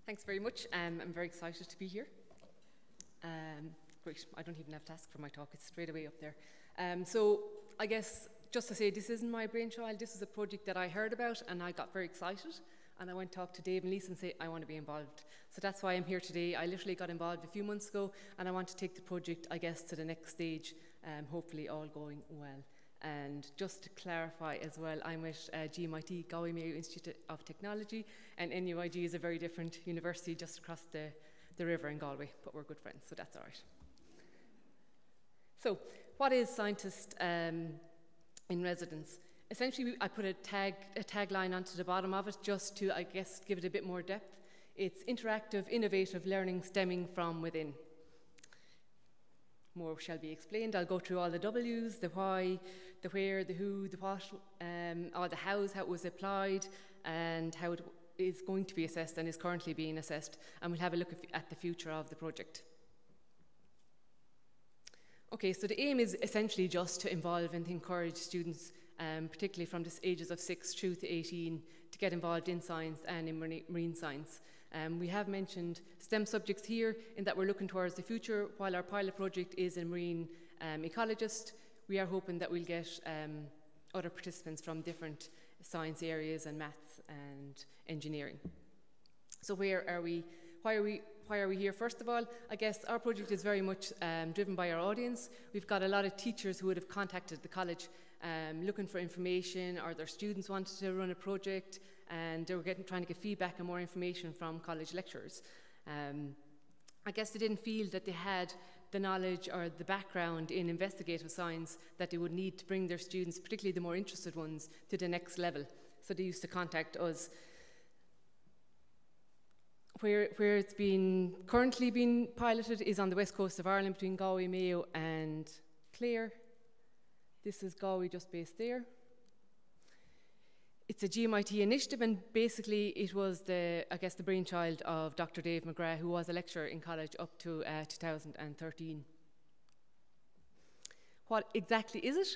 Thanks very much. I'm very excited to be here. Great, I don't even have to ask for my talk, it's straight away up there. So I guess just to say this isn't my brainchild, this is a project that I heard about and I got very excited and I went to talk to Dave and Lisa and say I want to be involved. So that's why I'm here today. I literally got involved a few months ago and I want to take the project, I guess, to the next stage, hopefully all going well. And just to clarify as well, I'm at GMIT, Galway-Mayo Institute of Technology, and NUIG is a very different university just across the river in Galway, but we're good friends, so that's all right. So, what is scientist in residence? Essentially, I put a tagline onto the bottom of it just to, I guess, give it a bit more depth. It's interactive, innovative learning stemming from within. More shall be explained. I'll go through all the W's, the why, the where, the who, the what, or the hows, how it was applied, and how it is going to be assessed and is currently being assessed. And we'll have a look at the future of the project. Okay, so the aim is essentially just to involve and encourage students, particularly from the ages of 6 through to 18, to get involved in science and in marine science. We have mentioned STEM subjects here in that we're looking towards the future. While our pilot project is a marine ecologist, we are hoping that we'll get other participants from different science areas and maths and engineering. So where are we? Why are we here? First of all, I guess our project is very much driven by our audience. We've got a lot of teachers who would have contacted the college looking for information, or their students wanted to run a project and they were trying to get feedback and more information from college lecturers. I guess they didn't feel that they had the knowledge or the background in investigative science that they would need to bring their students, particularly the more interested ones, to the next level. So they used to contact us. Where it's currently being piloted is on the west coast of Ireland between Galway, Mayo and Clare. This is Galway just based there. It's a GMIT initiative, and basically it was the brainchild of Dr. Dave McGrath, who was a lecturer in college up to 2013. What exactly is it?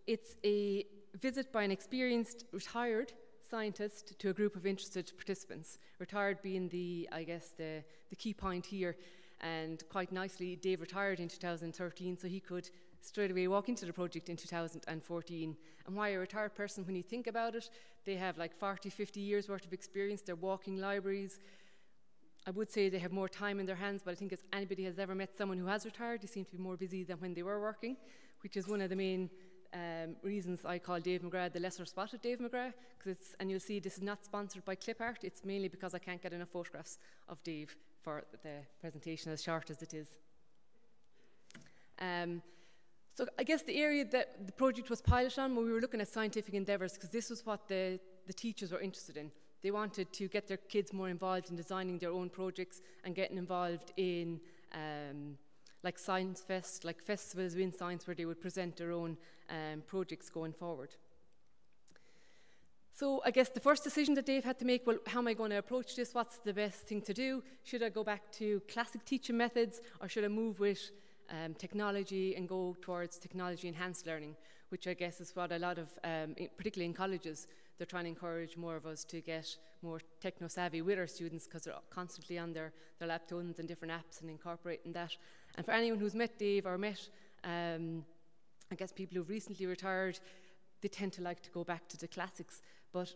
It's a visit by an experienced retired scientist to a group of interested participants. Retired being the key point here, and quite nicely Dave retired in 2013, so he could straight away walk into the project in 2014. And why a retired person? When you think about it, they have like 40, 50 years worth of experience, they're walking libraries. I would say they have more time in their hands, but I think if anybody has ever met someone who has retired, they seem to be more busy than when they were working, which is one of the main reasons I call Dave McGrath the lesser spotted Dave McGrath, and you'll see this is not sponsored by clip art, it's mainly because I can't get enough photographs of Dave for the presentation, as short as it is. So I guess the area that the project was piloted on, when we were looking at scientific endeavours, because this was what the teachers were interested in. They wanted to get their kids more involved in designing their own projects and getting involved in like science fest, like festivals in science where they would present their own projects going forward. So I guess the first decision that Dave had to make, well, how am I going to approach this? What's the best thing to do? Should I go back to classic teaching methods, or should I move with technology and go towards technology-enhanced learning, which I guess is what a lot of, particularly in colleges, they're trying to encourage more of us to get more techno-savvy with our students, because they're constantly on their laptops and different apps and incorporating that. And for anyone who's met Dave or met, I guess, people who've recently retired, they tend to like to go back to the classics. But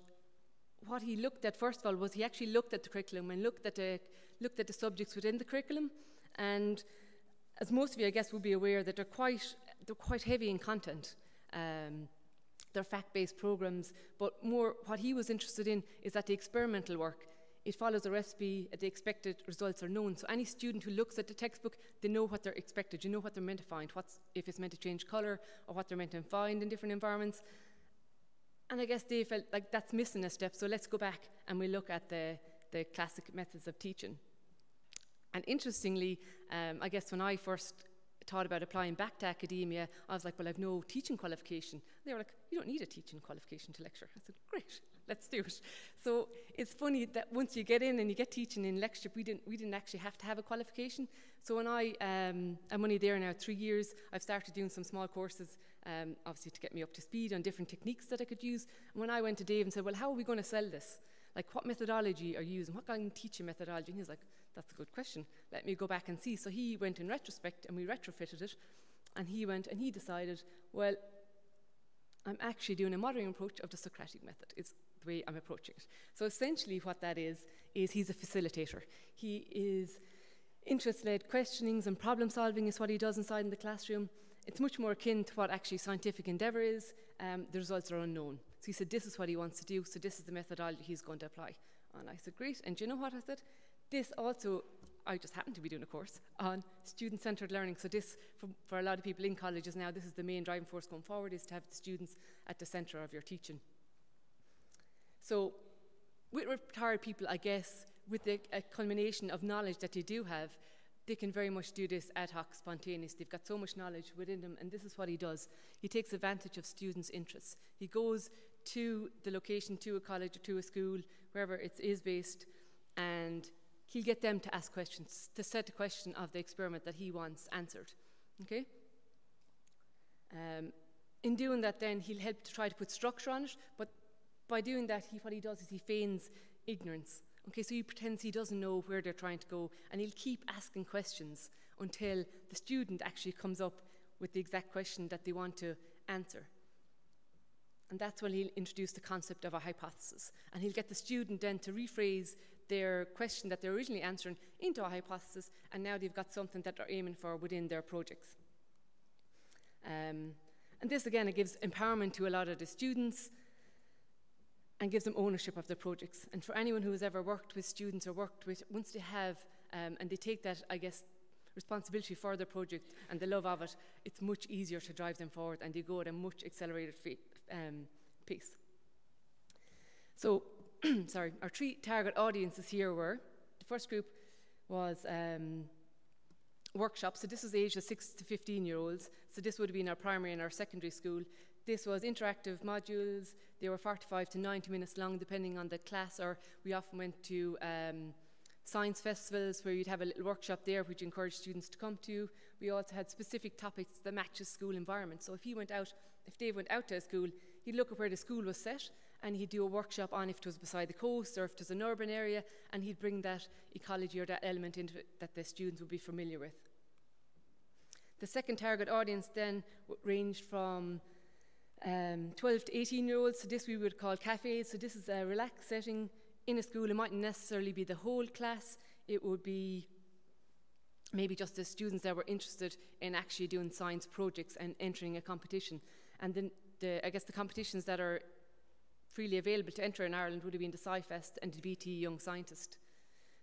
what he looked at, first of all, was he actually looked at the curriculum and looked at the subjects within the curriculum. And as most of you, I guess, will be aware, that they're quite heavy in content. They're fact-based programs, but more what he was interested in is that the experimental work, it follows a recipe, the expected results are known. So any student who looks at the textbook, they know what they're expected, you know what they're meant to find, if it's meant to change colour, or what they're meant to find in different environments. And I guess they felt like that's missing a step, so let's go back and we look at the classic methods of teaching. And interestingly, I guess when I first thought about applying back to academia, I was like, well, I've no teaching qualification. They were like, you don't need a teaching qualification to lecture. I said, great, let's do it. So it's funny that once you get in and you get teaching in lectureship, we didn't actually have to have a qualification. So when I'm only there now 3 years, I've started doing some small courses, obviously to get me up to speed on different techniques that I could use. And when I went to Dave and said, well, how are we going to sell this? like, what methodology are you using? What kind of teaching methodology? And he's like, that's a good question. Let me go back and see. So he went in retrospect and we retrofitted it. And he went and he decided, well, I'm actually doing a modelling approach of the Socratic method. It's the way I'm approaching it. So essentially what that is he's a facilitator. He is interest-led questionings and problem solving is what he does inside in the classroom. It's much more akin to what actually scientific endeavour is. The results are unknown. So he said this is what he wants to do, so this is the methodology he's going to apply. And I said, great. And do you know what I said? This also, I just happened to be doing a course on student-centred learning. So this, for a lot of people in colleges now, this is the main driving force going forward, is to have the students at the centre of your teaching. So with retired people, I guess, with the culmination of knowledge that you do have, they can very much do this ad hoc, spontaneous. They've got so much knowledge within them, and this is what he does. He takes advantage of students' interests. He goes to the location, to a college or to a school, wherever it is based, and he'll get them to ask questions, to set a question of the experiment that he wants answered. Okay? In doing that, then, he'll help to try to put structure on it, but by doing that, what he does is he feigns ignorance. Okay, so he pretends he doesn't know where they're trying to go, and he'll keep asking questions until the student actually comes up with the exact question that they want to answer. And that's when he'll introduce the concept of a hypothesis. And he'll get the student then to rephrase their question that they're originally answering into a hypothesis, and now they've got something that they're aiming for within their projects. And this, again, it gives empowerment to a lot of the students and gives them ownership of their projects. And for anyone who has ever worked with students or worked with, once they have, and they take that, I guess, responsibility for their project and the love of it, it's much easier to drive them forward, and they go at a much accelerated pace. So, sorry, our 3 target audiences here were, the first group was workshops. So this was aged 6 to 15-year-olds. So this would have been our primary and our secondary school. This was interactive modules. They were 45 to 90 minutes long, depending on the class, or we often went to science festivals where you'd have a little workshop there which encouraged students to come to. We also had specific topics that matches school environment. So if Dave went out to a school, he'd look at where the school was set, and he'd do a workshop on if it was beside the coast or if it was an urban area, and he'd bring that ecology or that element into it that the students would be familiar with. The second target audience then ranged from 12 to 18-year-olds. So this we would call cafes. So this is a relaxed setting in a school. It mightn't necessarily be the whole class. It would be maybe just the students that were interested in actually doing science projects and entering a competition. And then I guess the competitions that are freely available to enter in Ireland would have been the Sci-Fest and the BT Young Scientist.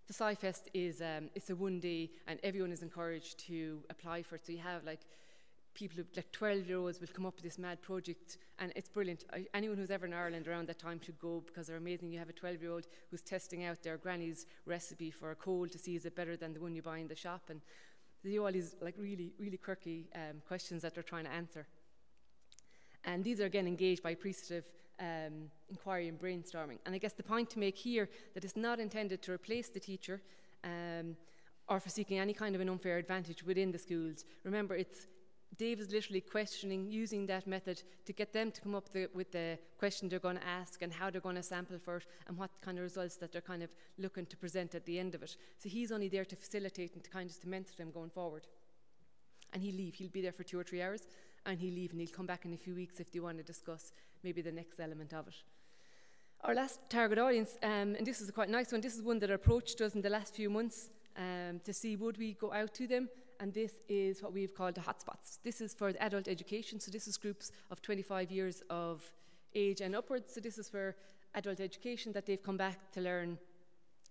The Sci-Fest is it's a one day, and everyone is encouraged to apply for it. So you have like people who, like 12-year-olds will come up with this mad project, and it's brilliant. Anyone who's ever in Ireland around that time should go, because they're amazing. You have a 12-year-old who's testing out their granny's recipe for a cold to see is it better than the one you buy in the shop, and they do all these like really, really quirky questions that they're trying to answer. And these are again engaged by appreciative inquiry and brainstorming. And I guess the point to make here that it's not intended to replace the teacher or for seeking any kind of an unfair advantage within the schools. Remember, Dave is literally questioning, using that method to get them to come up with the question they're going to ask and how they're going to sample for it and what kind of results that they're kind of looking to present at the end of it. So he's only there to facilitate and to kind of to mentor them going forward. And he'll leave. He'll be there for 2 or 3 hours, and he'll leave, and he'll come back in a few weeks if they want to discuss maybe the next element of it. Our last target audience, and this is a quite nice one. This is one that approached us in the last few months to see would we go out to them. And this is what we've called the hotspots. This is for the adult education. So this is groups of 25 years of age and upwards. So this is for adult education that they've come back to learn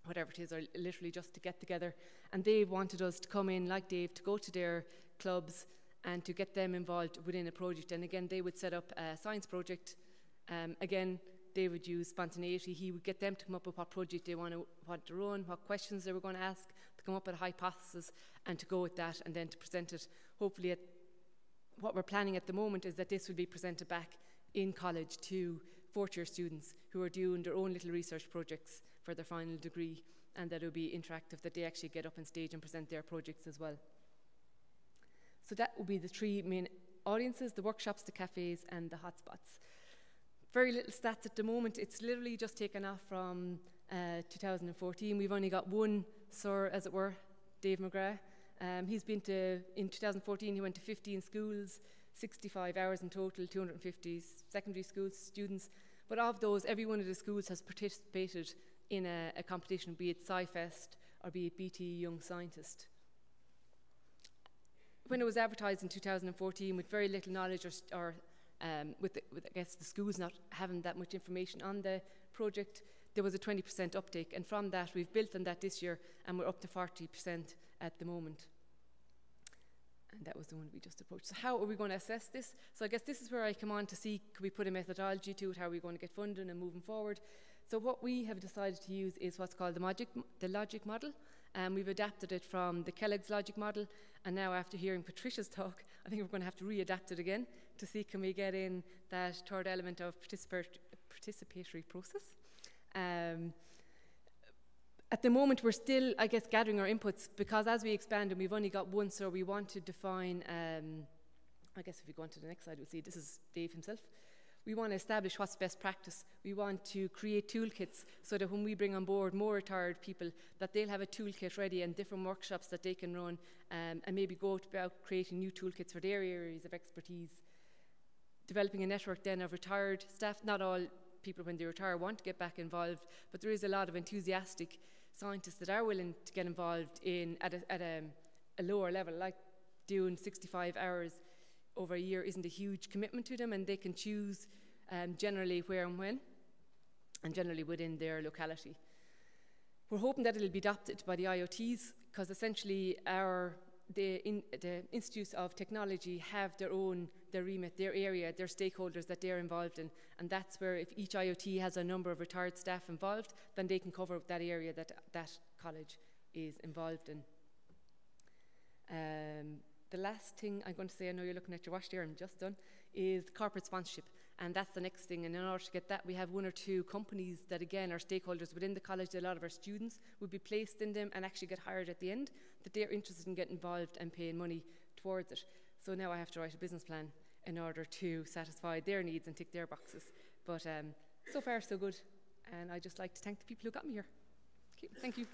whatever it is, or literally just to get together. And they wanted us to come in, like Dave, to go to their clubs and to get them involved within a project. And again, they would set up a science project. Again, they would use spontaneity. He would get them to come up with what project they want to run, what questions they were going to ask, to come up with a hypothesis, and to go with that, and then to present it. Hopefully, what we're planning at the moment is that this will be presented back in college to fourth-year students who are doing their own little research projects for their final degree, and that it will be interactive, that they actually get up on stage and present their projects as well. So that will be the 3 main audiences: the workshops, the cafes, and the hotspots. Very little stats at the moment. It's literally just taken off from 2014. We've only got one Sir, as it were, Dave McGrath. In 2014, he went to 15 schools, 65 hours in total, 250 secondary school students. But of those, every one of the schools has participated in a competition, be it SciFest or be it BT Young Scientist. When it was advertised in 2014 with very little knowledge or with I guess the schools not having that much information on the project, there was a 20% uptake, and from that we've built on that this year, and we're up to 40% at the moment. And that was the one we just approached. So how are we going to assess this? So I guess this is where I come on to see, could we put a methodology to it? How are we going to get funding and moving forward? So what we have decided to use is what's called the logic model. We've adapted it from the Kellogg's logic model, and now after hearing Patricia's talk, I think we're going to have to readapt it again to see can we get in that third element of participatory process. At the moment, we're still, I guess, gathering our inputs, because as we expand and we've only got one, so we want to define, I guess if we go on to the next slide, we'll see this is Dave himself. We want to establish what's best practice. We want to create toolkits so that when we bring on board more retired people, that they'll have a toolkit ready and different workshops that they can run, and maybe go about creating new toolkits for their areas of expertise. Developing a network then of retired staff. Not all people when they retire want to get back involved, but there is a lot of enthusiastic scientists that are willing to get involved at a lower level, like doing 65 hours over a year isn't a huge commitment to them, and they can choose generally where and when, and generally within their locality. We're hoping that it'll be adopted by the IoTs, because essentially the Institutes of Technology have their remit, their area, their stakeholders that they're involved in, and that's where if each IoT has a number of retired staff involved, then they can cover that area that that college is involved in. The last thing I'm going to say, I know you're looking at your watch there, I'm just done, is corporate sponsorship. And that's the next thing. And in order to get that, we have one or two companies that, again, are stakeholders within the college. A lot of our students would be placed in them and actually get hired at the end, that they're interested in getting involved and paying money towards it. So now I have to write a business plan in order to satisfy their needs and tick their boxes. But so far, so good. And I'd just like to thank the people who got me here. Okay, thank you.